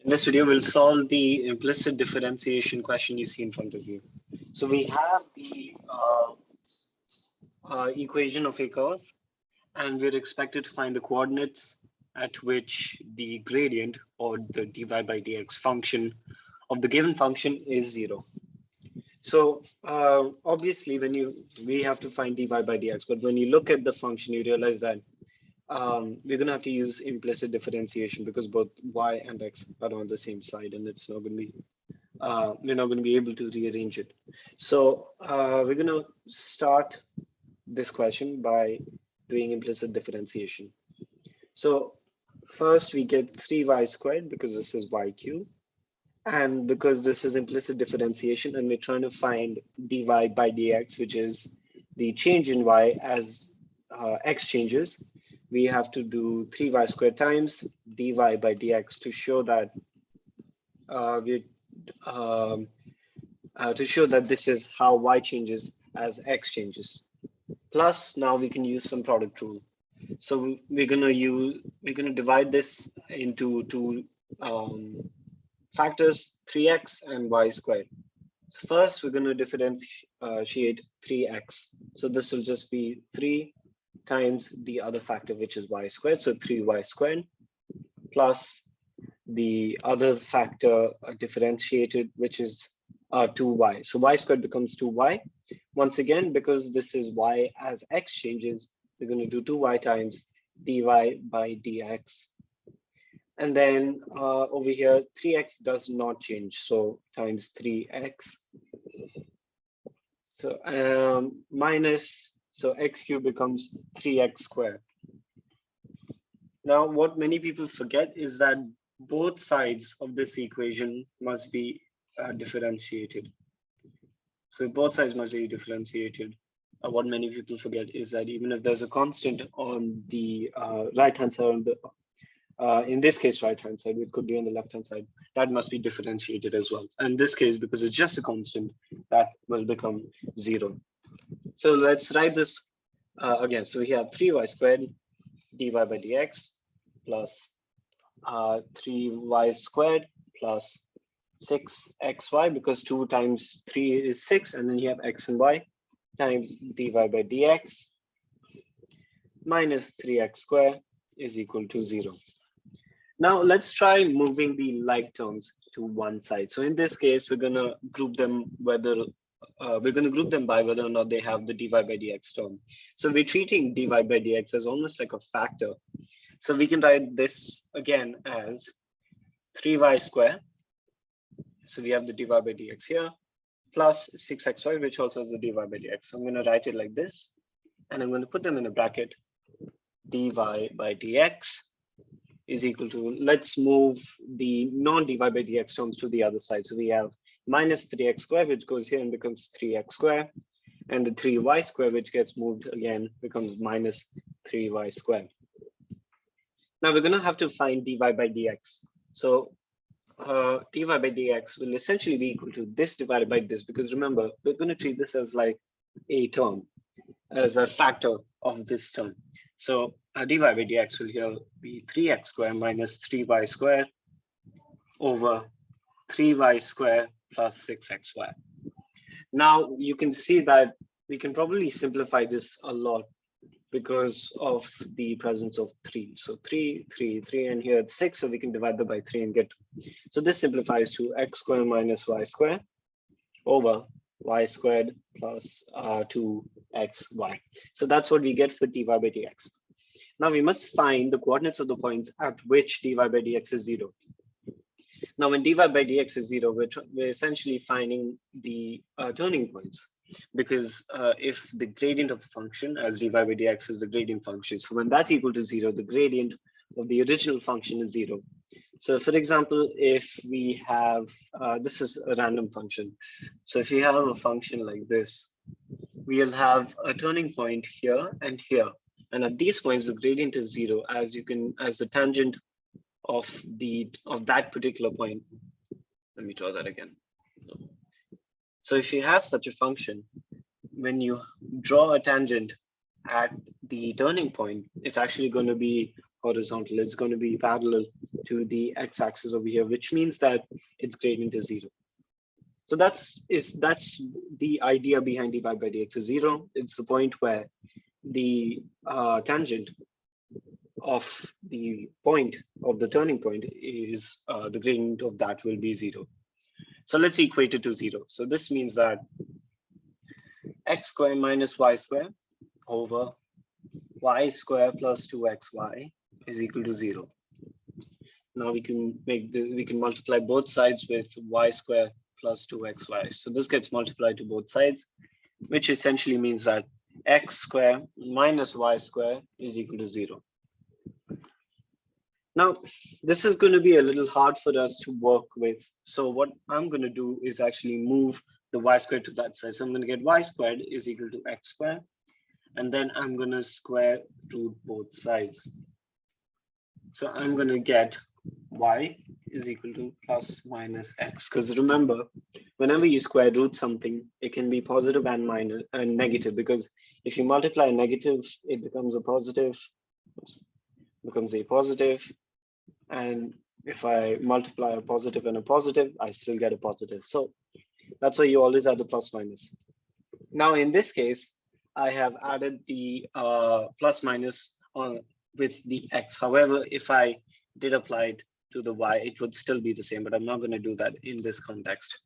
In this video, we'll solve the implicit differentiation question you see in front of you. So we have the equation of a curve, and we're expected to find the coordinates at which the gradient or the dy by dx function of the given function is 0. So obviously, we have to find dy by dx, but when you look at the function, you realize that we're going to have to use implicit differentiation because both y and x are on the same side, and it's not going to be we're not going to be able to rearrange it. So we're going to start this question by doing implicit differentiation. So first we get 3y squared because this is y cubed, and because this is implicit differentiation and we're trying to find dy by dx, which is the change in y as x changes, we have to do 3y squared times dy by dx to show that this is how y changes as x changes. Plus, now we can use some product rule. So we're gonna divide this into two factors, 3x and y squared. So first, we're gonna differentiate 3x. So this will just be 3 times the other factor, which is y squared. So 3y squared plus the other factor differentiated, which is 2y. So y squared becomes 2y. Once again, because this is y as x changes, we're going to do 2y times dy by dx. And then over here, 3x does not change. So times 3x. So minus, so x cubed becomes 3x squared. Now, what many people forget is that both sides of this equation must be differentiated. So both sides must be differentiated. What many people forget is that even if there's a constant on the right-hand side, in this case, right-hand side, it could be on the left-hand side, that must be differentiated as well. And in this case, because it's just a constant, that will become 0. So let's write this again. So we have 3y squared dy by dx plus 3y squared plus 6xy, because 2 times 3 is 6, and then you have x and y, times dy by dx minus 3x squared is equal to 0. Now let's try moving the like terms to one side. So in this case, we're going to group them by whether or not they have the dy by dx term. So we're treating dy by dx as almost like a factor. So we can write this again as 3y squared. So we have the dy by dx here, plus 6xy, which also has the dy by dx. So I'm going to write it like this, and I'm going to put them in a bracket. Dy by dx is equal to, let's move the non-dy by dx terms to the other side. So we have minus 3x squared, which goes here and becomes 3x squared. And the 3y squared, which gets moved again, becomes minus 3y squared. Now we're going to have to find dy by dx. So dy by dx will essentially be equal to this divided by this, because remember, we're going to treat this as like a term, as a factor of this term. So dy by dx will here be 3x squared minus 3y squared over 3y squared plus 6xy. Now you can see that we can probably simplify this a lot because of the presence of 3. So 3, 3, 3, and here it's 6, so we can divide that by 3 and get. So this simplifies to x squared minus y squared over y squared plus 2xy. So that's what we get for dy by dx. Now we must find the coordinates of the points at which dy by dx is 0. Now when dy by dx is 0, we're essentially finding the turning points, because if the gradient of a function as dy by dx is the gradient function, so when that's equal to 0, the gradient of the original function is 0. So for example, if we have, this is a random function. So if you have a function like this, we'll have a turning point here and here. And at these points, the gradient is 0 as the tangent of that particular point. Let me draw that again. So if you have such a function, when you draw a tangent at the turning point, it's actually going to be horizontal. It's going to be parallel to the x-axis over here, which means that its gradient is 0. So that's the idea behind dy by dx is 0. It's the point where the tangent of the point of the turning point is the gradient of that will be 0. So let's equate it to 0. So this means that x squared minus y squared over y squared plus 2xy is equal to 0. Now we can multiply both sides with y squared plus 2xy. So this gets multiplied to both sides, which essentially means that x squared minus y squared is equal to 0. Now, this is going to be a little hard for us to work with. So what I'm going to do is actually move the y squared to that side. So I'm going to get y squared is equal to x squared. And then I'm going to square root both sides. So I'm going to get y is equal to plus minus x. Because remember, whenever you square root something, it can be positive and minus and negative. Because if you multiply a negative, it becomes a positive, and if I multiply a positive and a positive, I still get a positive. So that's why you always add the plus minus. Now in this case, I have added the plus minus with the x. However, if I did apply it to the y, it would still be the same, but I'm not going to do that in this context.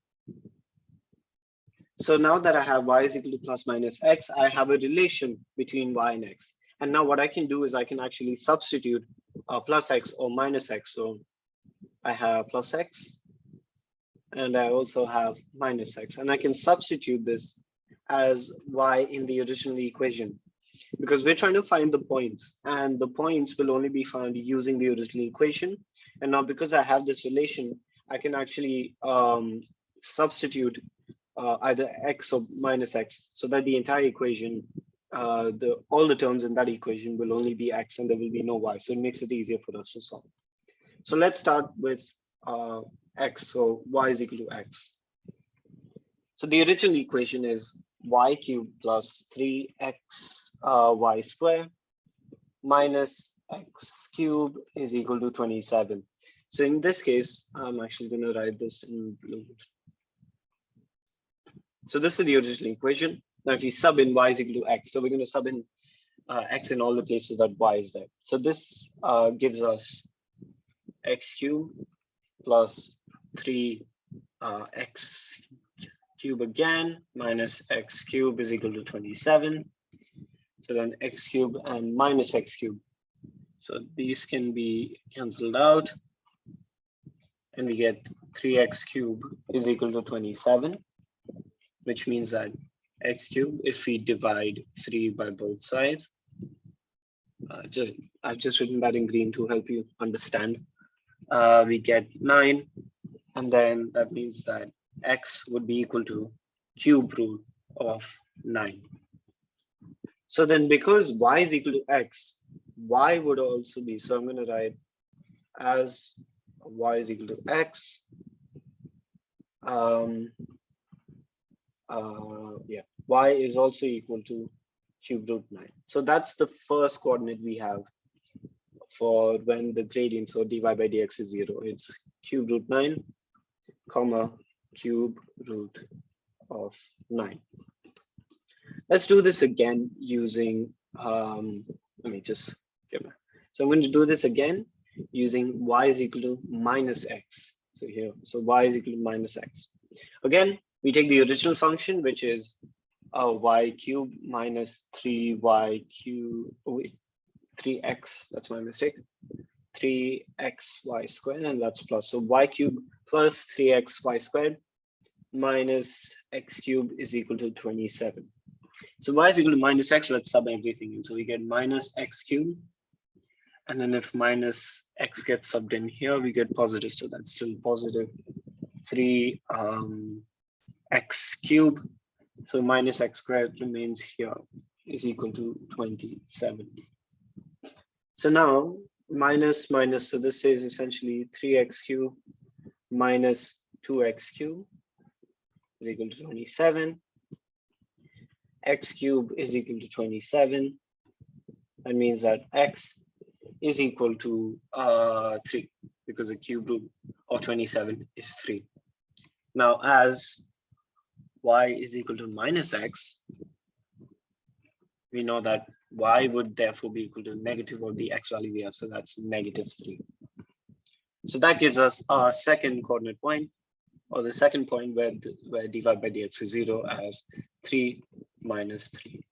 So now that I have y is equal to plus minus x, I have a relation between y and x. And now what I can do is I can actually substitute plus x or minus x. So I have plus x, and I also have minus x. And I can substitute this as y in the original equation, because we're trying to find the points, and the points will only be found using the original equation. And now because I have this relation, I can actually substitute either x or minus x, so that the entire equation, all the terms in that equation will only be x and there will be no y. So it makes it easier for us to solve. So let's start with x. So y is equal to x. So the original equation is y cubed plus 3x y squared minus x cubed is equal to 27. So in this case, I'm actually going to write this in blue. So this is the original equation. Now if we sub in y is equal to x, so we're going to sub in x in all the places that y is there. So this gives us x cubed plus 3 x cube again minus x cube is equal to 27. So then x cube and minus x cube. So these can be cancelled out, and we get 3x cube is equal to 27, which means that x cube, if we divide 3 by both sides, I've just written that in green to help you understand. We get 9, and then that means that x would be equal to cube root of 9. So then because y is equal to x, y would also be, so I'm going to write as y is equal to x. Y is also equal to cube root 9. So that's the first coordinate we have for when the gradient, so dy by dx is 0. It's cube root 9, comma, cube root of 9. Let's do this again using, let me just give it. So I'm going to do this again using y is equal to minus x. So here, so y is equal to minus x. Again, we take the original function, which is y cubed minus 3y cubed, oh wait, 3x, that's my mistake, 3xy squared, and that's plus. So y cubed plus 3xy squared minus x cubed is equal to 27. So y is equal to minus x, let's sub everything in. So we get minus x cubed. And then if minus x gets subbed in here, we get positive. So that's still positive 3 x cubed. So minus x squared remains here is equal to 27. So now minus minus, so this is essentially 3x cubed minus 2x cubed is equal to 27. X cubed is equal to 27. That means that x is equal to 3 because the cube root of 27 is 3. Now, as y is equal to minus x, we know that y would therefore be equal to negative of the x value we have. So that's negative 3. So that gives us our second coordinate point, or the second point where dy by dx is 0 as 3 minus 3.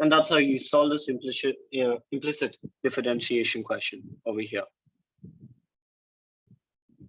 And that's how you solve this implicit differentiation question over here.